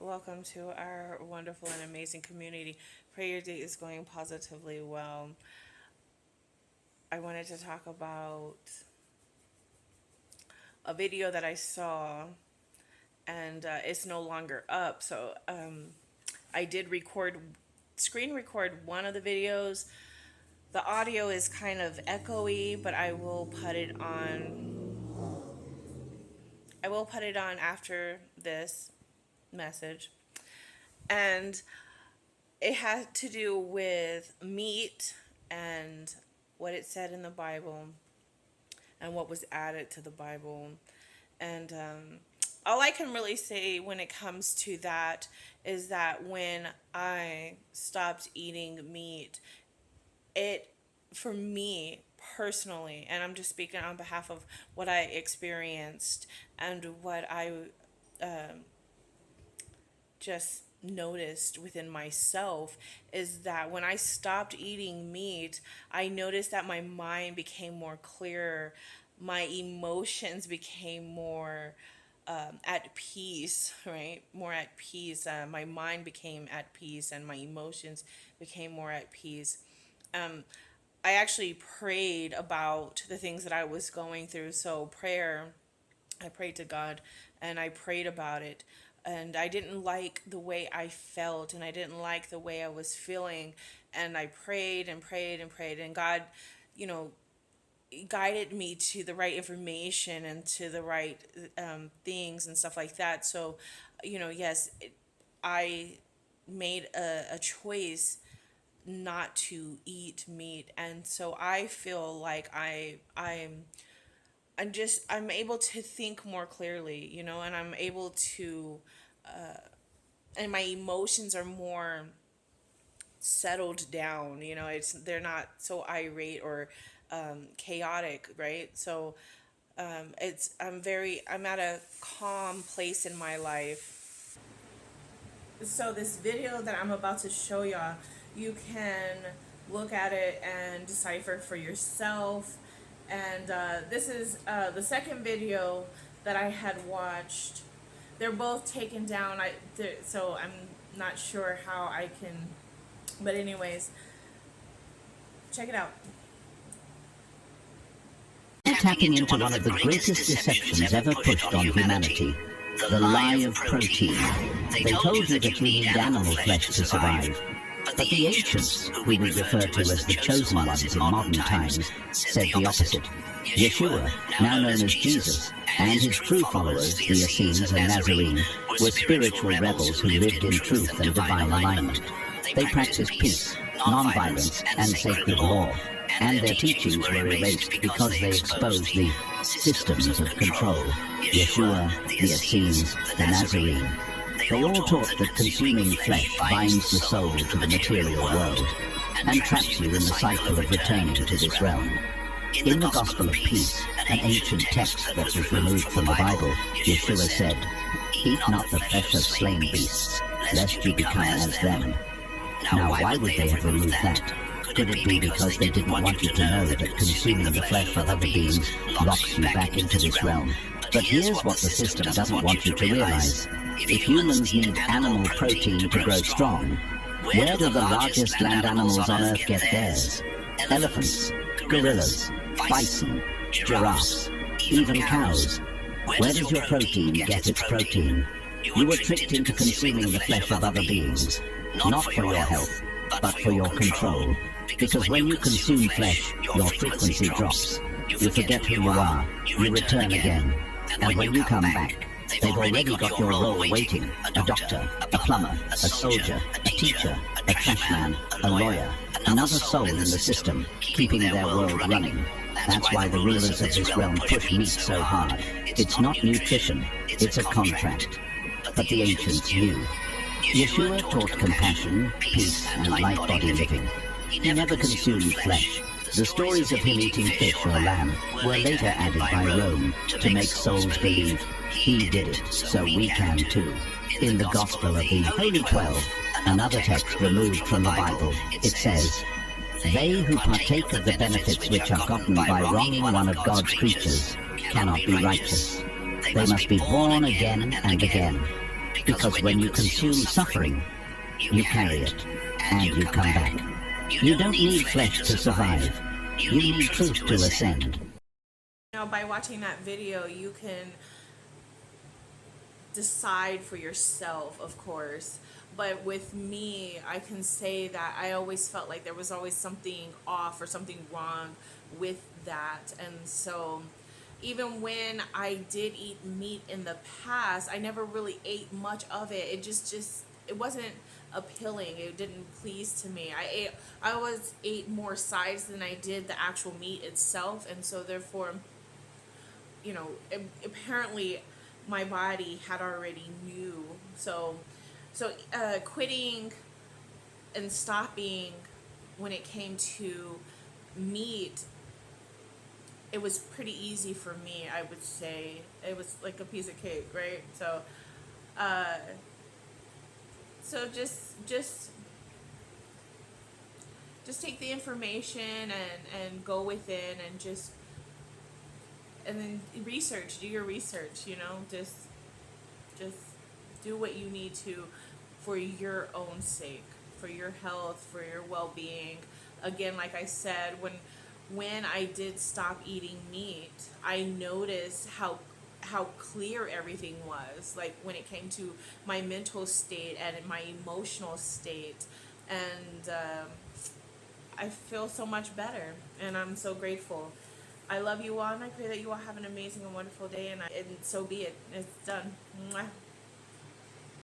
Welcome to our wonderful and amazing community. Pray your day is going positively well. I wanted to talk about a video that I saw, and it's no longer up. So I did screen record one of the videos. The audio is kind of echoey, but I will put it on. I will put it on after this message. And it had to do with meat and what it said in the Bible and what was added to the Bible. And all I can really say when it comes to that is that when I stopped eating meat, it, for me personally, and I'm just speaking on behalf of what I experienced and what I just noticed within myself, is that when I stopped eating meat, I noticed that my mind became more clearer, my emotions became more at peace, right? More at peace. My mind became at peace, and my emotions became more at peace. Um, I actually prayed about the things that I was going through. So prayer, I prayed to God and I prayed about it. And I didn't like the way I felt, and I didn't like the way I was feeling. And I prayed and prayed and prayed. And God, you know, guided me to the right information and to the right things and stuff like that. So, yes, I made a choice not to eat meat. And so I feel like I'm able to think more clearly, and I'm able to, and my emotions are more settled down. They're not so irate or chaotic, right? So I'm at a calm place in my life. So this video that I'm about to show y'all, you can look at it and decipher for yourself. And this is the second video that I had watched. They're both taken down. So I'm not sure how I can, but anyways, check it out. Tapping into one of the greatest deceptions ever pushed on humanity, the lie of protein. They told you that you need animal flesh to survive. But the ancients, who we refer to as the chosen ones in modern times, said the opposite. Yeshua, now known as Jesus, and his true followers, the Essenes and Nazarene, were spiritual rebels who lived in truth and divine alignment. They practiced peace, non-violence, and sacred law, and their teachings were erased because they exposed the systems of control. Yeshua, the Essenes, the Nazarene. They all taught that consuming flesh binds the soul to the material world and traps you in the cycle of returning to this realm. In the Gospel of Peace, an ancient text that was removed from the Bible, Yeshua said, "Eat not the flesh of slain beasts, lest you become as them." Now, why would they have removed that? Could it be because they didn't want you to know that consuming the flesh of other beings locks you back into this realm? But here's what the system doesn't want you to realize. If humans need animal protein to grow strong, where do the largest land animals on Earth get theirs? Elephants, gorillas, bison, giraffes, even cows. Where does your protein get its protein? You were tricked into consuming the flesh of other beings, not for your health, but for your control. Because when you consume flesh, your frequency drops. You forget who you are, you return again. And when you come back, they've already got your role waiting. A doctor, a plumber, a soldier, a teacher, a trashman, a lawyer, another soul in the system, keeping their world running. That's why the rulers of this realm push meat so hard. It's not nutrition, it's a contract. But the ancients knew. Yeshua taught compassion, peace, and light-body living. He never consumed flesh. The stories of him eating fish or lamb were later added by Rome to make souls believe he did it, so we can too. In the Gospel of the Holy 12, another text removed from the Bible, it says, "They who partake of the benefits which are gotten by wronging one of God's creatures cannot be righteous. They must be born again and again." Because when you consume suffering, you carry it, and you come back. You don't need flesh to survive. You need truth to ascend. By watching that video, you can decide for yourself, of course. But with me, I can say that I always felt like there was always something off or something wrong with that. And so even when I did eat meat in the past, I never really ate much of it. It wasn't appealing. It didn't please to me. I always ate more sides than I did the actual meat itself, and so therefore, apparently my body had already knew. So quitting and stopping when it came to meat, it was pretty easy for me. I would say it was like a piece of cake, right? Uh, so just take the information and go within and then do your research, just do what you need to for your own sake, for your health, for your well-being. Again, like I said, when I did stop eating meat, I noticed how clear everything was, like when it came to my mental state and my emotional state. And I feel so much better, and I'm so grateful. I love you all, and I pray that you all have an amazing and wonderful day, and so be it. It's done. Mwah.